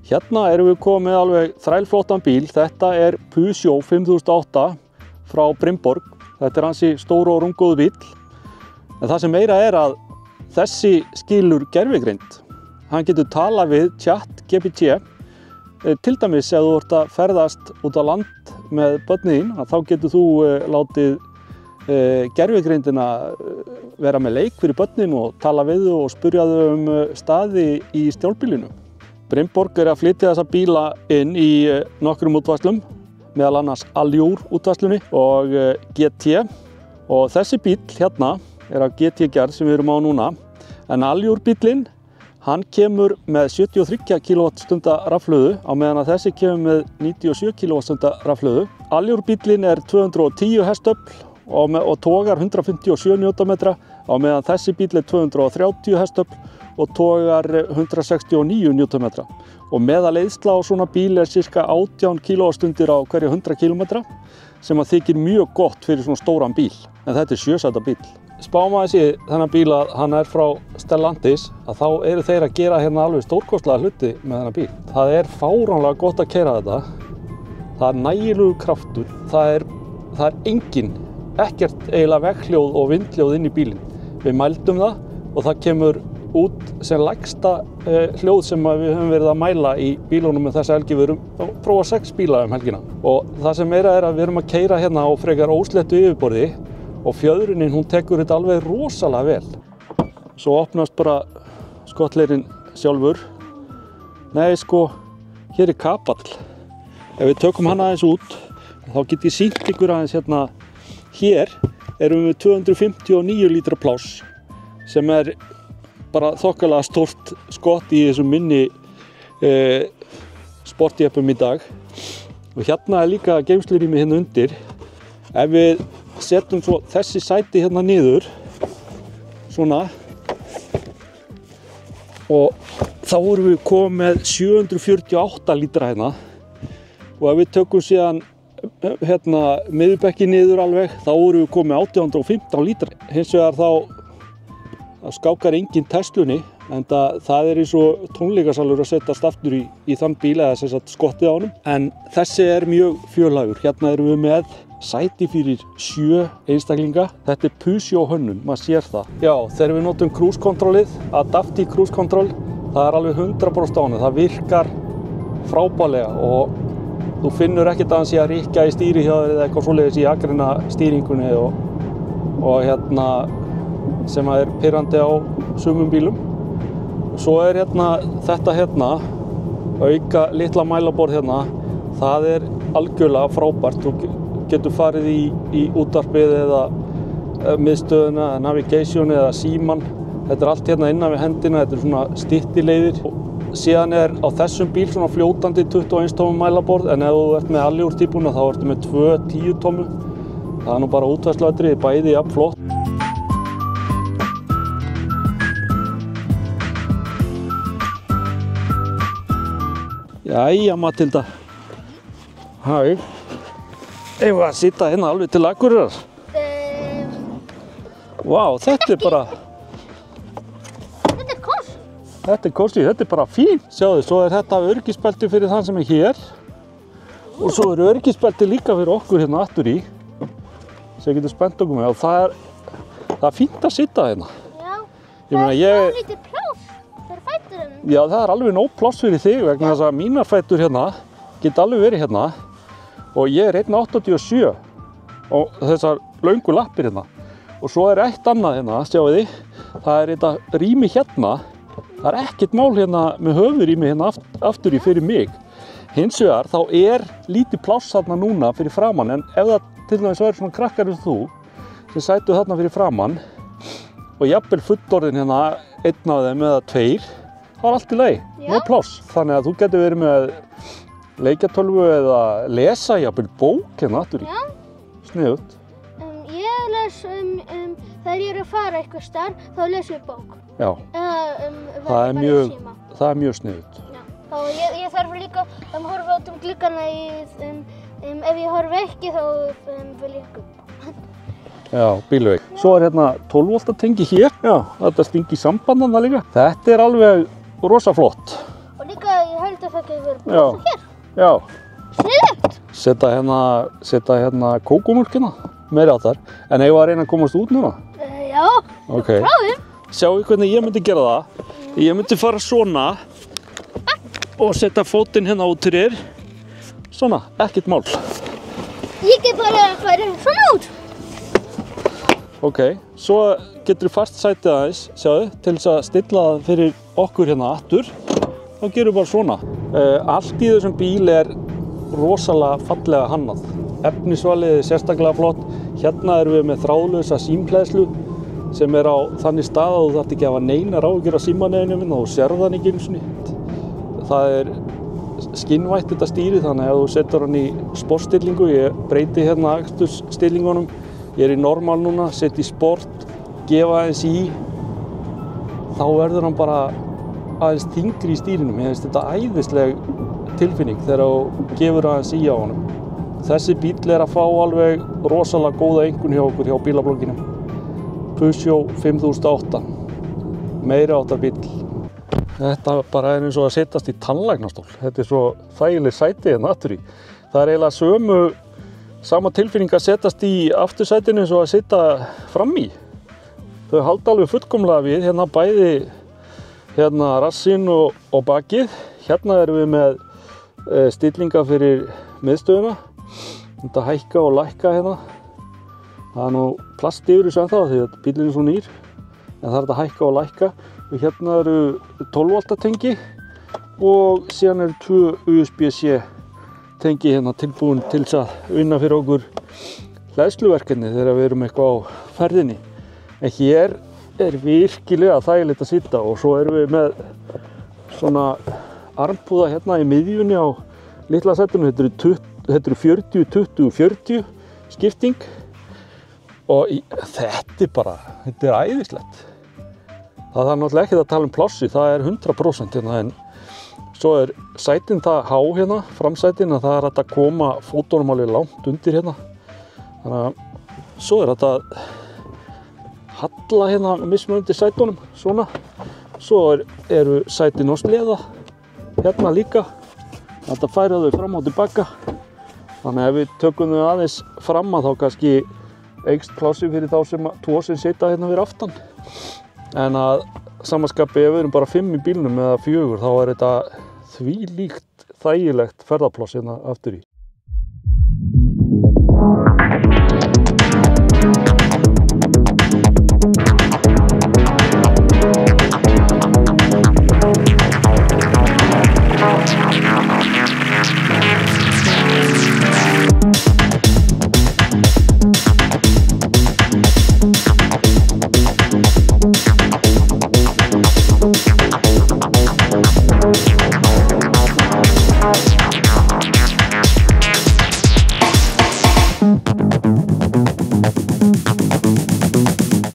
Hérna erum við komið með alveg þrælflottan bíl. Þetta er Peugeot 5008 frá Brynborg. Þetta er ansi stór og rúmgóður bíl. En það sem meira er að þessi skilur gervigreind. Hann getur talað við ChatGPT. Til dæmis ef þú ert að ferðast út á land með börnin þín, þá getur þú látið gervigreindina vera með leik fyrir börnin og tala við þau og spyrja þau staði í stjórnbílinu. Brynborg er að flytja þessa bíla inn í nokkrum útvarslum, meðal annars Allure útvarslunni og GT. Og þessi bíl hérna er af GT gerð sem við erum á núna, en Allure bílinn hann kemur með 73 kWh rafhlöðu á meðan að þessi kemur með 97 kWh rafhlöðu. Allure bílinn er 210 hestöfl og togar 157 Nm á meðan þessi bíl er 230 hestöfl og togar 169 Nm. Og meðaleiðsla á svona bíl er ca. 18 kWh á hverja 100 km sem að þykir mjög gott fyrir svona stóran bíl. En þetta er 7 sæta bíl. Spáum aðeins í þennan bíl að hann er frá Stellantis, að þá eru þeir að gera hérna alveg stórkostlega hluti með þennan bíl. Það er fáránlega gott að keyra þetta. Það er nægilegur kraftur. Það er ekkert eiginlega vegghljóð og vindhljóð inn í bílinn. Við mældum það og það kemur út sem lægsta hljóð sem við höfum verið að mæla í bílunum með þessa helgi. Við erum að prófa 6 bíla helgina. Og það sem meira er að við erum að keyra hérna á frekar ósléttu yfirborði og fjöðrunin hún tekur þetta alveg rosalega vel. Svo opnast bara skottleirinn sjálfur. Nei sko, hér er kapall. Ef við tökum hann aðeins út, þá get ég sýnt ykkur aðeins hérna. Hér erum við 259 lítra pláss sem er bara þokkalega stórt skott í þessum minni sportjeppum í dag. Og hérna er líka geymslurými hérna undir. Ef við setjum svo þessi sæti hérna niður, svona, og þá erum við komið með 748 lítra hérna. Og ef við tökum síðan hérna miðjubekki niður alveg, þá erum við komið með 815 lítra. Hins vegar þá skákar engin Teslunni, en það er eins og tónleikasalur að setjast aftur í þann bíl eða sem sagt skottið á honum. En þessi er mjög fjölhæfur. Hérna erum við með sæti fyrir 7 einstaklinga. Þetta er Peugeot hönnun, maður sér það. Já, þegar við notum cruise controlið, Adaptive Cruise Control, það er alveg 100% á honum. Það virkar frábærlega og þú finnur ekkert að hann sé að rykka í stýri hjá þér eða eitthvað svoleiðis í akreina stýringunni og hérna sem er pirrandi á sumum bílum. Svo er hérna þetta hérna, auka litla mælaborð hérna, það er algjörlega frábært. Þú getur farið í útvarpið eða miðstöðuna, navigation eða síman. Þetta er allt hérna innan við hendina, þetta er svona styttileiðir. Síðan er á þessum bíl svona fljótandi 21 tómu mælaborð, en ef þú ert með Allure típuna þá ertu með 2 10 tómu. Það er nú bara útfærsluatriði, bæði jafn flott. Jæja, Matilda. Hæ. Eigum við að sitja hérna alveg til Akureyrar? Vá, þetta er bara... Þetta er kósí. Þetta er kósí, þetta er bara fín. Sjáðu, svo er þetta öryggisbelti fyrir þann sem er hér. Og svo er öryggisbelti líka fyrir okkur hérna aftur í. Sem getur spennt okkur með. Og það er fínt að sitja hérna. Já, það er lítið pláss fyrir fæturinn. Já, það er alveg nóg pláss fyrir þig vegna þess að mínar fætur hérna geta alveg verið hérna. Og ég er 1,87 og þessar löngu lappir hérna. Og svo er eitt annað hérna, sjáu þið. Það er þetta rými hérna. Það er ekkert mál hérna með höfurými hérna aftur í fyrir mig. Hins vegar þá er lítið pláss þarna núna fyrir framann, en ef það til dæmis væri svona krakkar eins og þú sem sætu þarna fyrir framann og jafnvel fullorðin hérna, einn af þeim eða 2, þá er allt í lagi, nóg pláss. Þannig að þú getur verið með leikjatölvu eða lesa jafnvel bók hérna aftur í. Sniðugt. Ég les þegar ég er að fara eitthvað starf, þá les ég bók. Já. Það er mjög sniðugt. Já. Þá ég þarf líka að horfa út gluggana ef ég horfi ekki þá vil ég guppa. Já, bílveik. Svo er hérna 12 V tengi hér. Já, þetta stingi sambandan það líka. Þetta er alveg rosa flott. Og líka ég held geta það ekki verið brúsa hér. Já. Sniðugt. Setja hérna kókomjólkina, meiri áttar. En eigum við að reyna að komast út núna? Já, Ok. bráðum. Sjáu hvernig ég myndi gera það. Ég myndi fara svona og setja fótinn hérna út fyrir. Svona, ekkert mál. Ég get bara að fara svona út. Ok, svo getur þú fast sætið aðeins, sjáðu, til þess að stilla það fyrir okkur hérna aftur. Þá gerum við bara svona. Allt í þessum bíl er rosalega fallega hannað. Efnisvalið er sérstaklega flott. Hérna erum við með þráðlausa símhleðslu sem er á þannig stað að þú þarft ekki að hafa neinar áhyggjur af símanetinu og þú sérð hann ekki einu sinni. Það er skinnvætt þetta stýri, þannig að ef þú setur hann í sportstillingu, ég breyti hérna akstursstillingunum, ég er í normal núna, set í sport, gefa aðeins í, þá verður hann bara aðeins þyngri í stýrinum. Mér finnst þetta æðisleg tilfinning þegar þú gefur aðeins í á honum. Þessi bíll er að fá alveg rosalega góða einkunn hjá okkur hjá bílablogginum. Peugeot 5008, meiri áttar bíll. Þetta bara er eins og að setjast í tannlæknastól. Þetta er svo þægileg sæti hérna aftur í. Það er eiginlega sama tilfinning að setjast í aftursætinu eins og að sitja fram í. Þau halda alveg fullkomlega við, hérna bæði hérna rassinn og bakið. Hérna erum við með stillinga fyrir miðstöðuna. Þetta hækka og lækka hérna. Það er nú plast yfir þessu ennþá því að bíllinn er svo nýr. En það er þetta hækka og lækka. Og hérna eru 12 volta tengi og síðan eru 2 USB-C tengi hérna tilbúin til þess að vinna fyrir okkur hleðsluverkefni þegar við erum eitthvað á ferðinni. En hér er virkilega þægilegt að sitja og svo erum við með svona armpúða hérna í miðjunni á litla sætinu. Þetta eru 40, 20, 40 skipting og þetta er æðislegt. Það er náttúrulega ekki að tala um plássi, það er 100% hérna, en svo er sætin það há hérna, framsætin, að það er hægt að koma fótunum alveg langt undir hérna. Þannig að svo er hægt að halla hérna mismunandi sætunum, svona. Svo eru sætin og sleða hérna líka, hægt að færa þau fram og tilbaka. Þannig að ef við tökum þau aðeins fram að þá kannski eykst plássi fyrir þá sem sitja hérna fyrir aftan. En að samanskapi ef við erum bara 5 í bílnum eða 4 þá er þetta þvílíkt þægilegt ferðapláss hérna aftur í.